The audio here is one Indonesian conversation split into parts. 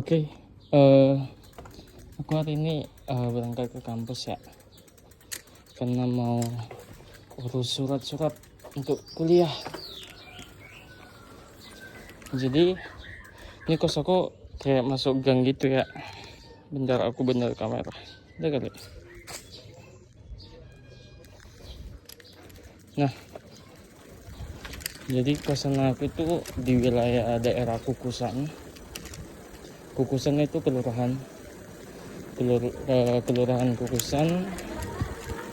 Oke, eh, aku hari ini berangkat ke kampus ya, karena mau urus surat-surat untuk kuliah. Jadi ini kos aku kayak masuk gang gitu ya. Bentar aku bener kamera. Udah kali. Nah, jadi kosan aku itu di wilayah daerah Kukusan. Kukusan itu kelurahan Kukusan,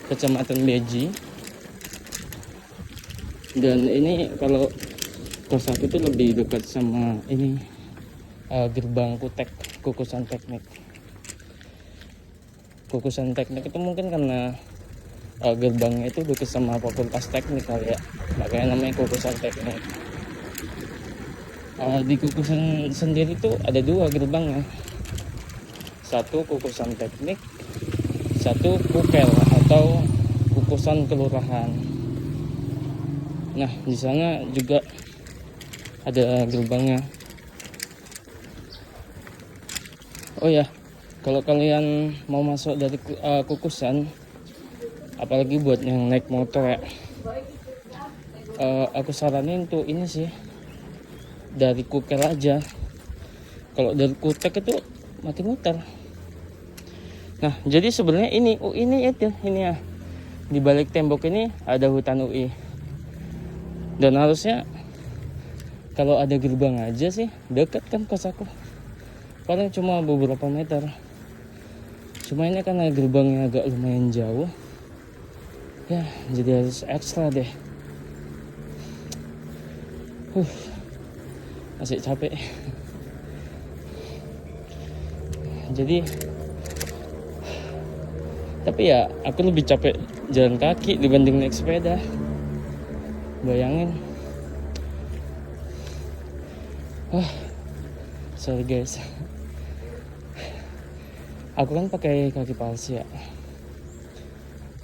Kecamatan Beji. Dan ini kalau kos aku itu lebih dekat sama ini gerbang Kukusan Teknik. Kukusan Teknik itu mungkin karena gerbangnya itu dekat sama Fakultas Teknik kali ya, makanya namanya Kukusan Teknik. Di Kukusan sendiri tuh ada dua gerbangnya, satu Kukusan Teknik, satu Kukel atau Kukusan Kelurahan. Nah, di sana juga ada gerbangnya. Oh ya, kalau kalian mau masuk dari Kukusan, apalagi buat yang naik motor ya, aku saranin tuh ini sih, dari Kukel aja. Kalau dari Kutek itu mati muter. Nah, jadi sebenarnya ini ya, di balik tembok ini ada hutan UI. Dan harusnya kalau ada gerbang aja sih deket kan kos aku, paling cuma beberapa meter. Cuma ini karena gerbangnya agak lumayan jauh ya, jadi harus ekstra deh. Masih capek. Jadi tapi ya aku lebih capek jalan kaki dibanding naik sepeda. Bayangin. Sorry guys. Aku kan pakai kaki palsu ya.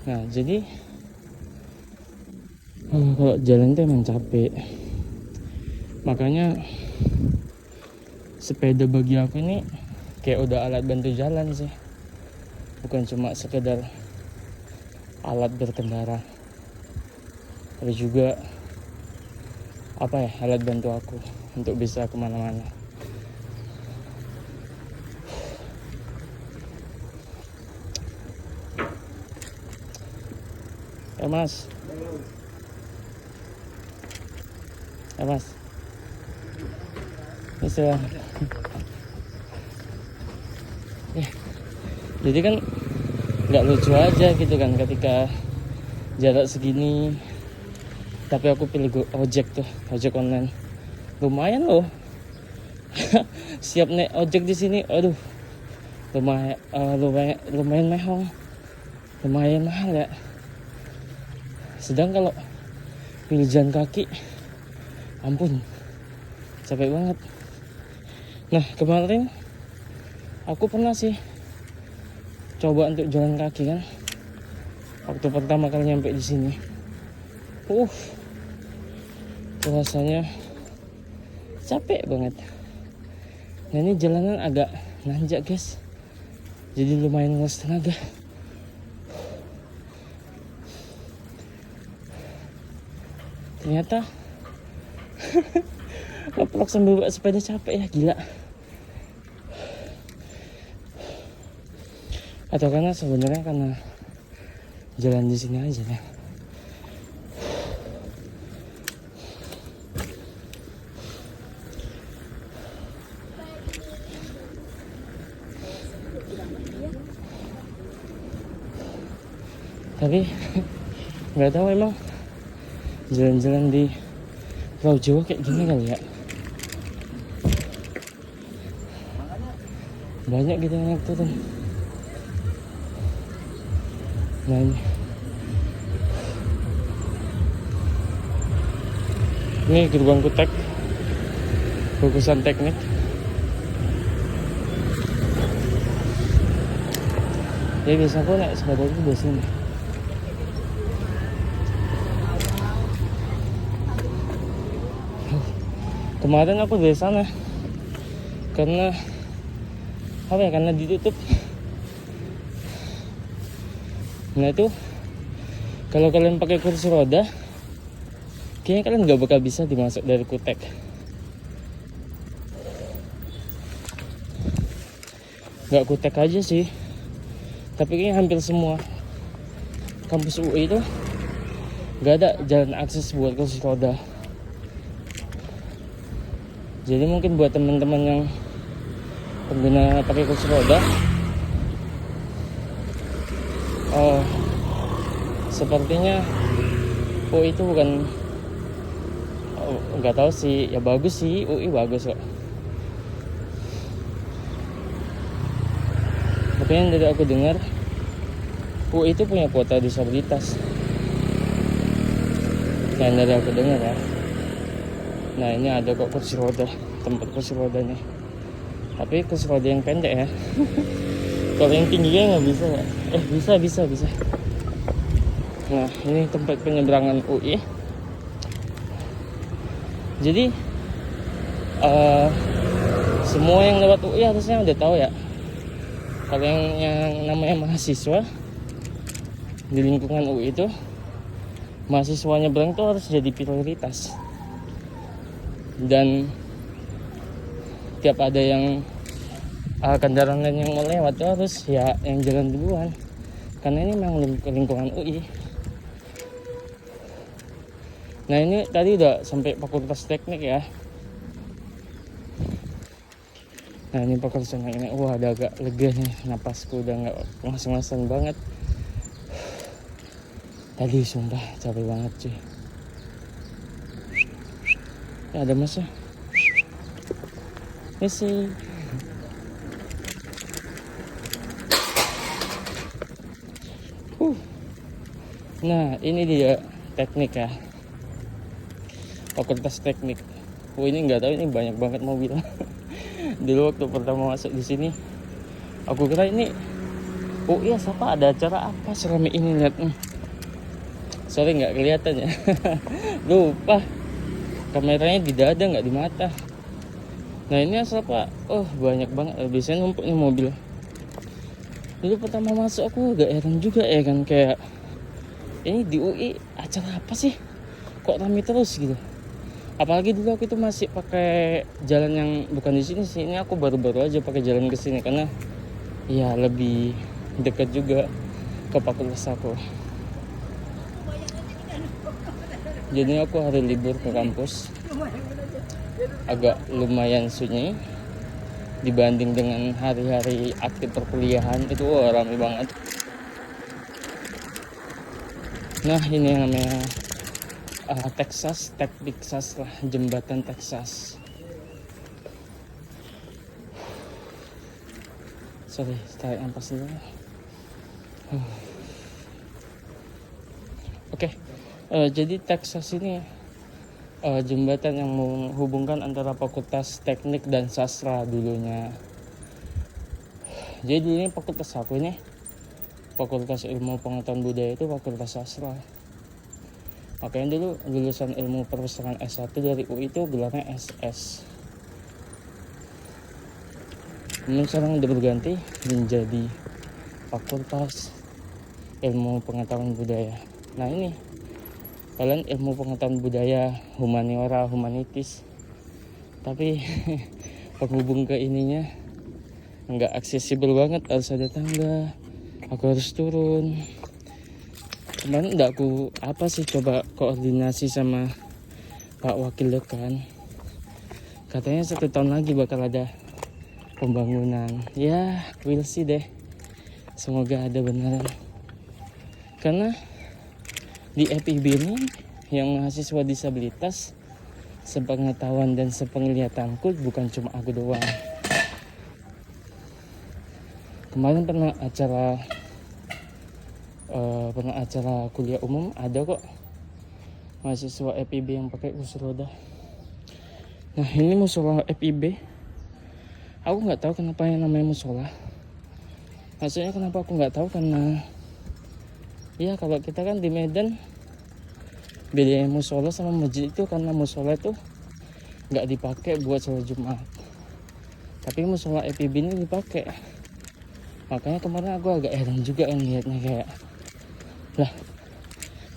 Nah, jadi kalau jalan tuh emang capek. Makanya sepeda bagi aku ini kayak udah alat bantu jalan sih, bukan cuma sekedar alat berkendara, tapi juga alat bantu aku untuk bisa kemana-mana. Mas bisa. Jadi kan nggak lucu aja gitu kan ketika jarak segini tapi aku pilih ojek online. Lumayan loh. Siap naik ojek di sini, aduh, lumayan mehong, lumayan mahal ya. Sedang kalau pilih jalan kaki, ampun, capek banget. Nah, kemarin aku pernah sih coba untuk jalan kaki kan, waktu pertama kali nyampe di sini. Rasanya capek banget. Nah, ini jalanan agak nanjak guys, jadi lumayan nguras tenaga. Ternyata ngeplok sambil bawa sepeda capek ya, gila. Atau karena sebenarnya karena jalan di sini aja ya. Tapi nggak tahu emang jalan-jalan di Pulau Jawa kayak gini kali ya. Banyak gitu yang naik turun. Nah, ini gerbang Kukusan Teknik. Ya biasa aku naik sepeda itu di sini. Kemarin aku dari sana karena apa ya, karena ditutup. Nah itu kalau kalian pakai kursi roda, kayaknya kalian nggak bakal bisa dimasuk dari Kutek. Nggak Kutek aja sih, tapi kayaknya hampir semua kampus UI itu nggak ada jalan akses buat kursi roda. Jadi mungkin buat teman-teman yang pengguna pakai kursi roda, sepertinya UI itu bukan, nggak tahu sih, ya bagus sih, UI bagus kok. Makanya dari aku dengar UI itu punya kuota disabilitas. Yang dari aku dengar ya. Nah ini ada kok kursi roda, tempat kursi rodanya. Tapi kursi roda yang pendek ya. Kalau yang tingginya nggak bisa ya. Bisa. Nah ini tempat penyeberangan UI. Jadi semua yang lewat UI harusnya udah tahu ya. Kalau yang namanya mahasiswa di lingkungan UI itu, mahasiswanya nyebrang tuh harus jadi prioritas. Dan tiap ada yang kendaraan lain yang mau lewat tuh harus ya yang jalan duluan, karena ini memang lingkungan UI. Nah ini tadi udah sampai Fakultas Teknik ya. Nah ini Fakultas Teknik ini, wah ada agak lega nih, napasku udah nggak ngas-ngasan banget. Tadi sumpah capek banget cuy. Ya, ada masnya. Misi. Nah ini dia teknik ya, Fakultas Teknik. Ini nggak tahu, ini banyak banget mobil. Dulu waktu pertama masuk di sini, aku kira ini iya siapa ada acara apa serame ini, lihat. Sorry nggak kelihatan ya. Lupa kameranya di dada nggak di mata. Nah ini asal pak, banyak banget, biasanya numpuk nih mobil. Dulu pertama masuk aku agak heran juga ya kan, kayak ini di UI acara apa sih, kok ramai terus gitu. Apalagi dulu aku itu masih pakai jalan yang bukan di sini sih, ini aku baru-baru aja pakai jalan ke sini karena ya lebih dekat juga ke fakultas aku. Jadi aku hari libur ke kampus agak lumayan sunyi dibanding dengan hari-hari aktif perkuliahan itu ramai banget. Nah ini yang namanya Texas, Texas lah, jembatan Texas. Sorry, tarik nafas dulu. Oke. Jadi Texas ini jembatan yang menghubungkan antara Fakultas Teknik dan Sastra dulunya. Jadi dulunya fakultas aku ini, Fakultas Ilmu Pengetahuan Budaya itu fakultas sastra. Makanya dulu lulusan ilmu perpustakaan S1 dari UI itu gelarnya SS. Kemudian sekarang udah berganti menjadi Fakultas Ilmu Pengetahuan Budaya. Nah ini kalian ilmu pengetahuan budaya, humaniora, humanitis, tapi penghubung ke ininya nggak aksesibel banget, harus ada tangga, aku harus turun. Kemarin udah aku coba koordinasi sama Pak Wakil Dekan, katanya 1 tahun lagi bakal ada pembangunan. Ya we'll see deh, semoga ada beneran. Karena di FIB ini yang mahasiswa disabilitas, sepengetahuan dan sepenglihatanku bukan cuma aku doang. Kemarin pernah acara kuliah umum, ada kok mahasiswa FIB yang pakai kursi roda. Nah ini musola FIB, aku nggak tahu kenapa yang namanya musola. Maksudnya kenapa aku nggak tahu, karena ya kalau kita kan di Medan bedanya musola sama masjid itu, karena musola itu nggak dipakai buat sholat Jumat, Tapi musola FPB ini dipakai. Makanya kemarin aku agak heran juga kan lihatnya, kayak lah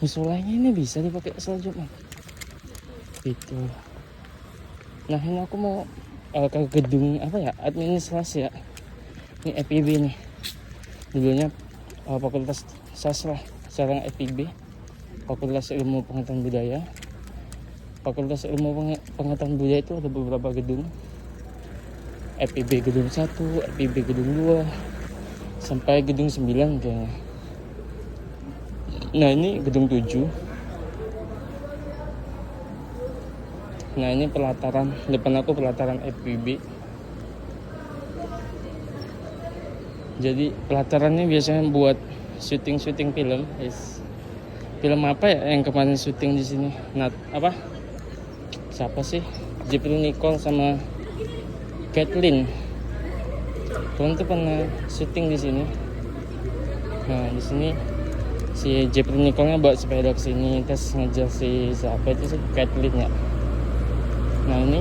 musolanya ini bisa dipakai sholat Jumat gitu. Nah ini aku mau ke gedung apa ya, administrasi ya. Ini FPB nih, dulunya Fakultas Sastra, sekarang FPB, Fakultas Ilmu Pengetahuan Budaya. Fakultas Ilmu Pengetahuan Budaya itu ada beberapa gedung. FPB gedung 1, FPB gedung 2, sampai gedung 9 kayaknya. Nah ini gedung 7. Nah ini pelataran, depan aku pelataran FPB. Jadi pelatarannya biasanya buat syuting film. Film apa ya yang kemarin syuting di sini? Apa? Siapa sih? Jeffrey Nicole sama Kathleen. Tuhan tuh pernah syuting di sini. Nah di sini si Jeffrey Nicole-nya bawa sepeda ke sini, terus ngejar si siapa itu sih, Kathleen ya. Nah ini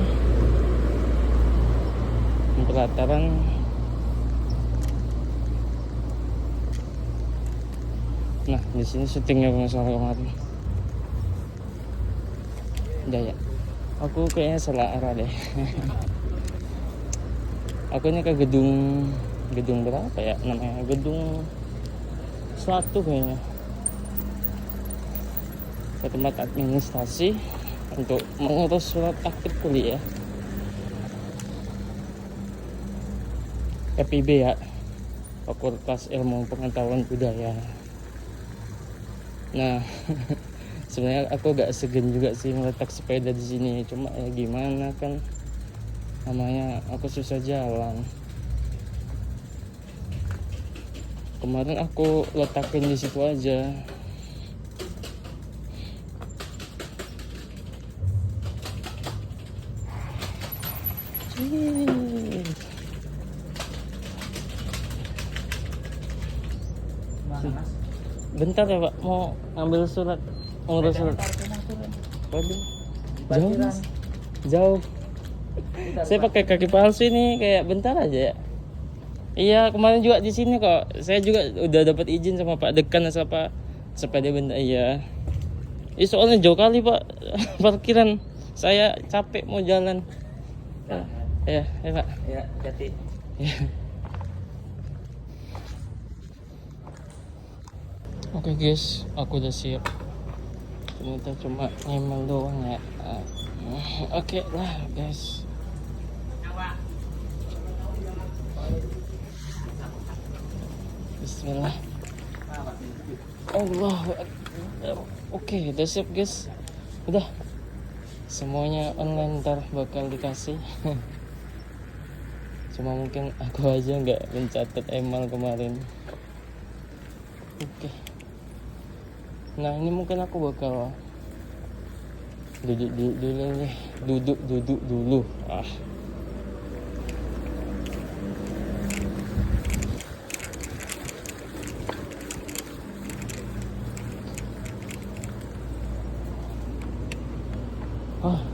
pelataran. Nah di sini syutingnya kalau nggak salah kemarin. Udah ya, aku kayaknya salah arah deh. Aku ini ke gedung berapa ya namanya, gedung 1 kayaknya, ke tempat administrasi untuk mengurus surat aktif kuliah FIB ya, Fakultas Ilmu Pengetahuan Budaya. Nah sebenarnya aku gak segan juga sih meletak sepeda di sini, cuma ya gimana kan, namanya aku susah jalan. Kemarin aku letakin di situ aja. Bentar ya Pak, mau ambil surat, ngurus surat. Waduh, jauh Mas, jauh. Saya pakai kaki palsu ini, kayak bentar aja ya. Iya kemarin juga di sini kok. Saya juga udah dapat izin sama Pak Dekan sama sepeda bentar. Iya. Soalnya jauh kali Pak parkiran. Saya capek mau jalan. Ya Pak. Ya, hati. Ya. Oke guys, aku udah siap. Ternyata cuma nyemel doang ya. Oke lah guys. Bismillah. Allah. Oke, udah siap guys. Udah. Semuanya online, ntar bakal dikasih. Cuma mungkin aku aja nggak mencatat email kemarin. Oke. Nah ini mungkin aku bakal duduk dulu nih. Duduk dulu.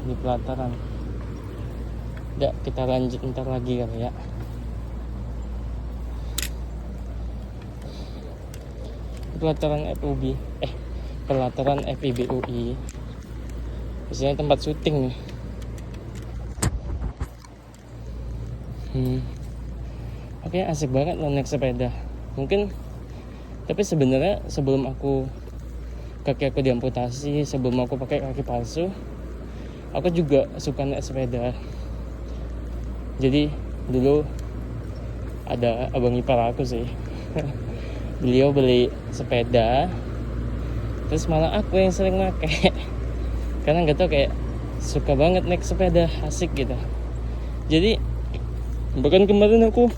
Di pelataran. Udah, kita lanjut ntar lagi kali ya. Pelataran FUB, pelataran FIB UI. Biasanya tempat syuting nih. Oke, asik banget lo naik sepeda. Mungkin, tapi sebenarnya sebelum kaki aku diamputasi, sebelum aku pakai kaki palsu, aku juga suka naik sepeda. Jadi dulu ada abang ipar aku sih. Beliau beli sepeda, terus malah aku yang sering pakai. Karena nggak tau, kayak suka banget naik sepeda, asik gitu. Jadi bahkan kemarin aku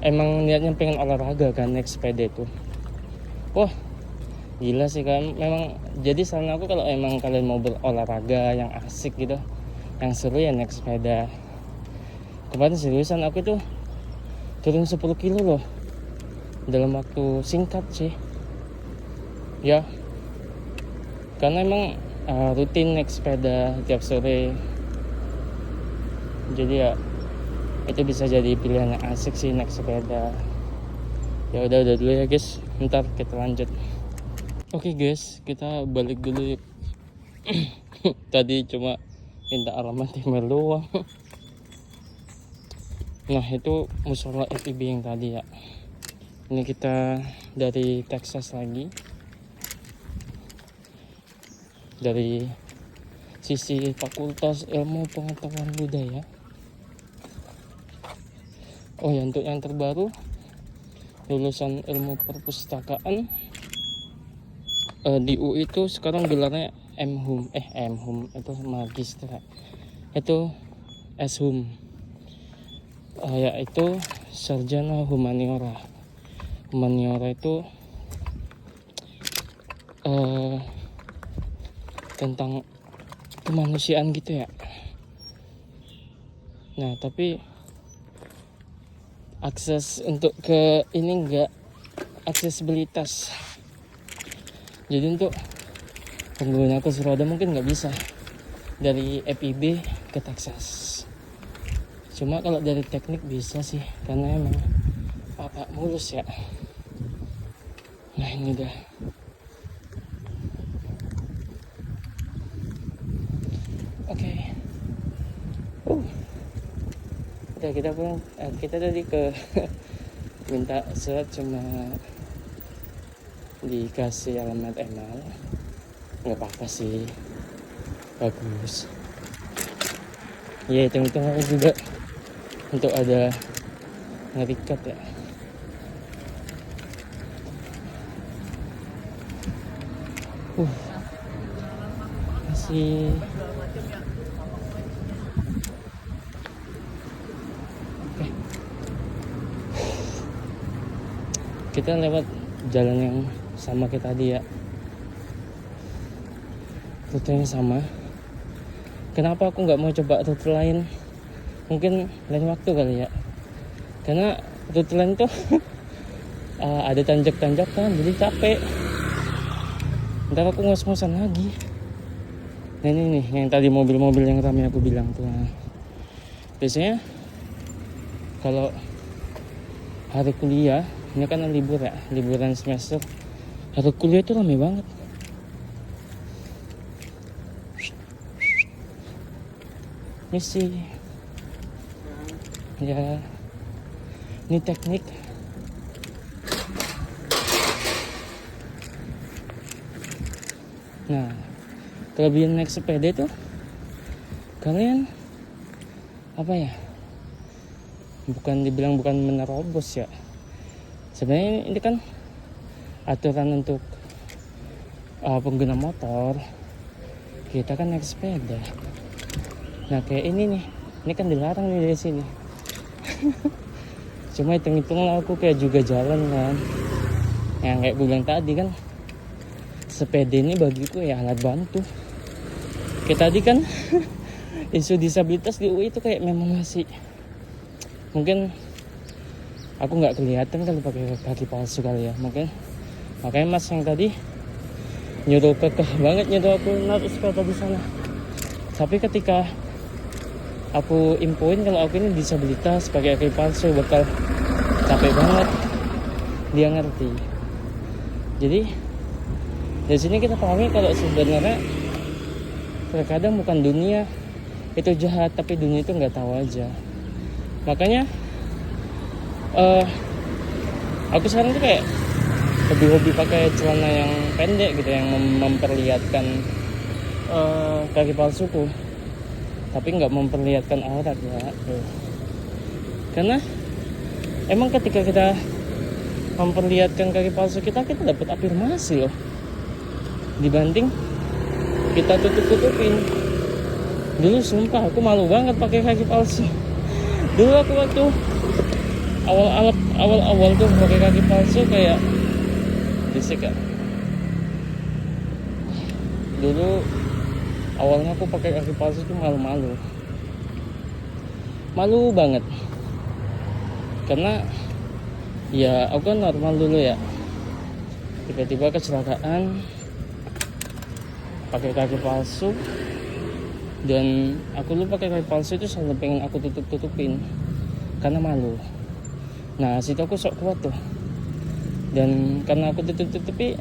emang niatnya pengen olahraga kan, naik sepeda itu. Wah gila sih kan, memang jadi saran aku kalau emang kalian mau berolahraga yang asik gitu, yang seru ya naik sepeda. Kemarin seriusan aku tuh turun 10 kilo loh dalam waktu singkat sih ya, karena emang rutin naik sepeda tiap sore. Jadi ya itu bisa jadi pilihan yang asik sih naik sepeda. Ya udah dulu ya guys, ntar kita lanjut. Oke guys, kita balik dulu yuk. Tadi cuma minta alamat email doang. Nah itu musola FIB yang tadi ya. Ini kita dari Texas lagi, dari sisi Fakultas Ilmu Pengetahuan Budaya. Oh ya, untuk yang terbaru lulusan ilmu perpustakaan di UI itu sekarang gelarnya MHum itu magister, itu SHum, yaitu sarjana humaniora. Humaniora itu tentang kemanusiaan gitu ya. Nah tapi akses untuk ke ini enggak aksesibilitas, jadi untuk pengguna kursi roda mungkin nggak bisa dari FIB ke Texas. Cuma kalau dari teknik bisa sih, karena emang papak mulus ya. Nah ini udah. Oke. Udah kita pulang. Kita tadi ke minta surat cuma dikasih alamat email. Nggak apa-apa sih, bagus. Ya hitung-hitung aku juga untuk ada nge-record ya. Masih oke. Kita lewat jalan yang sama kayak tadi ya, rutenya sama. Kenapa aku nggak mau coba rute lain? Mungkin lain waktu kali ya, karena rute lain tuh ada tanjak-tanjakan, jadi capek. Ntar aku ngos-ngosan lagi. Nah ini nih yang tadi mobil-mobil yang ramai aku bilang tuh. Nah, biasanya kalau hari kuliah, ini kan libur ya, liburan semester, hari kuliah itu ramai banget. Misi ya, ini teknik. Nah kelebihan naik sepeda itu kalian apa ya, bukan menerobos ya, sebenarnya ini kan aturan untuk pengguna motor. Kita kan naik sepeda. Nah kayak ini nih, ini kan dilarang nih dari sini. Cuma hitung-hitung aku kayak juga jalan kan, yang kayak gue bilang tadi kan, sepeda ini bagiku ya alat bantu. Kayak tadi kan isu disabilitas di UI itu kayak memang masih, mungkin aku nggak kelihatan kali pakai kaki palsu kali ya, mungkin makanya mas yang tadi nyuruh kekeh banget nyuruh aku naruh sepeda di sana. Tapi ketika aku infoin kalau aku ini disabilitas pakai kaki palsu bakal capek banget, dia ngerti. Jadi dari sini kita pahami kalau sebenarnya terkadang bukan dunia itu jahat, tapi dunia itu nggak tahu aja. Makanya aku sekarang tuh kayak lebih hobi pakai celana yang pendek gitu, yang memperlihatkan kaki palsuku, tapi nggak memperlihatkan aurat ya. Karena emang ketika kita memperlihatkan kaki palsu kita dapat afirmasi loh, dibanding kita tutup-tutupin. Dulu sumpah aku malu banget pakai kaki palsu. Dulu aku waktu awal tuh pakai kaki palsu kayak disik ya. Dulu awalnya aku pakai kaki palsu tuh malu banget, karena ya aku kan normal dulu ya, tiba-tiba kecelakaan pakai kaki palsu, Dan aku lupa pakai kayu palsu itu selalu pengen aku tutupin karena malu. Nah situ aku sok kuat tuh, dan karena aku tutupi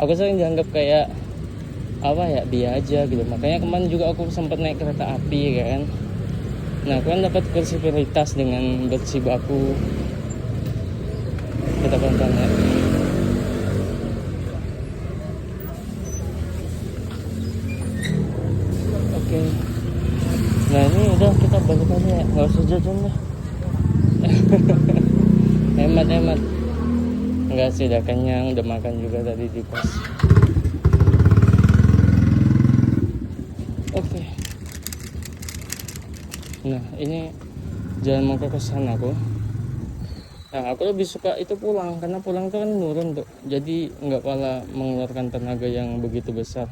aku sering dianggap kayak apa ya, dia aja gitu. Makanya kemarin juga aku sempat naik kereta api kan. Nah aku kan dapat kursi prioritas dengan bersih baku. Kita tonton ya. Oke. Nah ini udah, kita balik aja ya, nggak usah jajan deh. Hemat. Enggak sih, udah kenyang, udah makan juga tadi di kos. Oke. Nah ini jalan mau ke kosan aku. Nah aku lebih suka itu pulang, karena pulang tuh kan nurun tuh, jadi nggak pala mengeluarkan tenaga yang begitu besar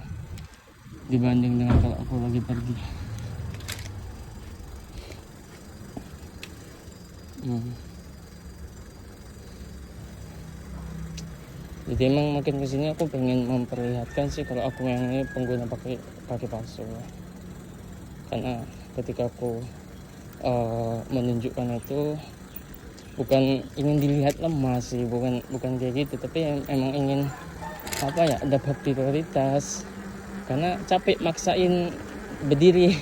dibanding dengan kalau aku lagi pergi. Jadi emang makin kesini aku pengen memperlihatkan sih kalau aku yang ini pengguna pakai kaki palsu. Karena ketika aku menunjukkan itu bukan ingin dilihat lemah sih, bukan kayak gitu, tapi emang ingin apa ya, dapat prioritas. Karena capek maksain berdiri.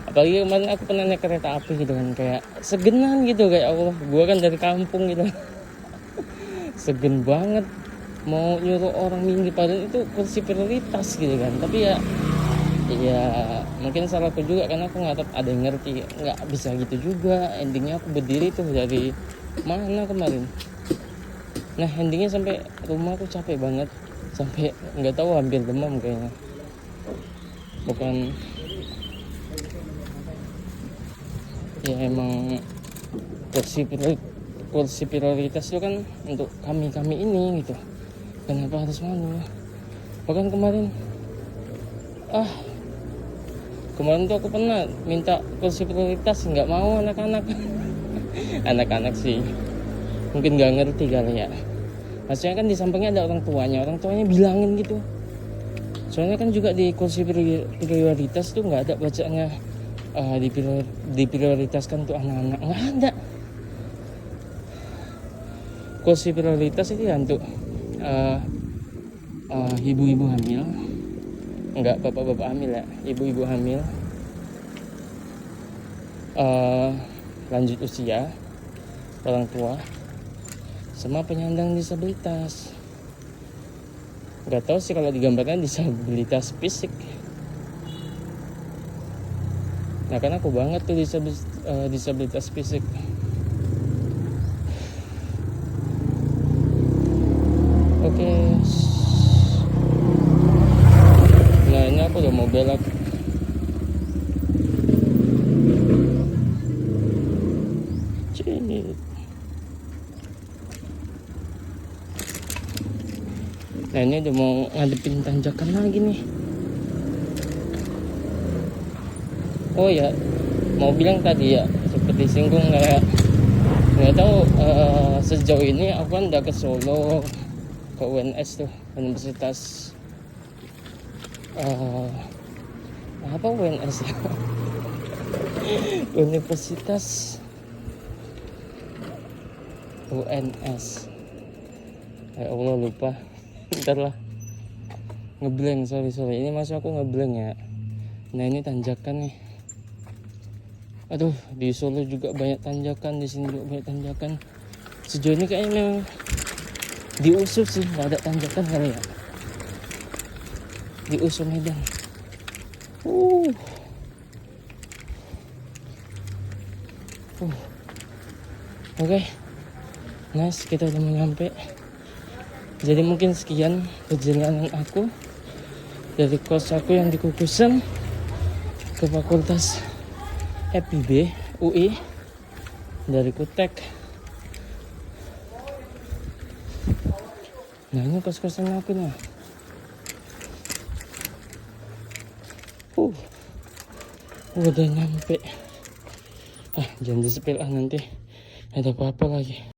Apalagi kemarin aku pernah naik kereta api gitu kan, kayak segenan gitu, kayak Allah, gua kan dari kampung gitu. Segen banget mau nyuruh orang minggir, padahal itu kursi prioritas gitu kan. Tapi ya mungkin salahku juga, karena aku nggak ada yang ngerti, nggak bisa gitu juga. Endingnya aku berdiri tuh dari mana kemarin. Nah endingnya sampai rumah aku capek banget, sampai nggak tahu hampir demam kayaknya. Bukan ya, emang kursi prioritas itu kan untuk kami ini gitu. Kenapa harus malu? Bahkan kemarin tuh aku pernah minta kursi prioritas, nggak mau anak-anak. Anak-anak sih mungkin nggak ngerti kali ya. Maksudnya kan di sampingnya ada orang tuanya bilangin gitu. Soalnya kan juga di kursi prioritas tuh nggak ada bacanya diprioritaskan tuh anak-anak, nggak ada. Kursi prioritas itu ya untuk ibu-ibu hamil, enggak bapak-bapak hamil ya, ibu-ibu hamil, lanjut usia, orang tua, sama penyandang disabilitas. Nggak tahu sih kalau digambarkan disabilitas fisik. Nah kan aku banget tuh disabilitas fisik. Oke. Nah ini aku udah mau belok. Nah ini udah mau ngadepin tanjakan lagi nih. Oh ya, mau bilang tadi ya, seperti singgung kayak nggak tahu sejauh ini aku kan udah ke Solo, ke UNS tuh, Universitas apa UNS ya? Universitas UNS. Ya Allah lupa. Bentar lah, ngeblank, sorry ini masuk aku ngeblank ya. Nah ini tanjakan nih. Aduh, di Solo juga banyak tanjakan, di sini juga banyak tanjakan. Sejauh ini kayaknya memang diusut sih, nggak ada tanjakan kali ya. Diusut Medan. Oke. Nice, kita udah mau nyampe. Jadi mungkin sekian perjalanan aku dari kos aku yang di Kukusan ke Fakultas FIB UI dari Kutek. Nah ini kos-kosan aku nih. Udah nyampe. Jangan di-spill nanti ada apa-apa lagi.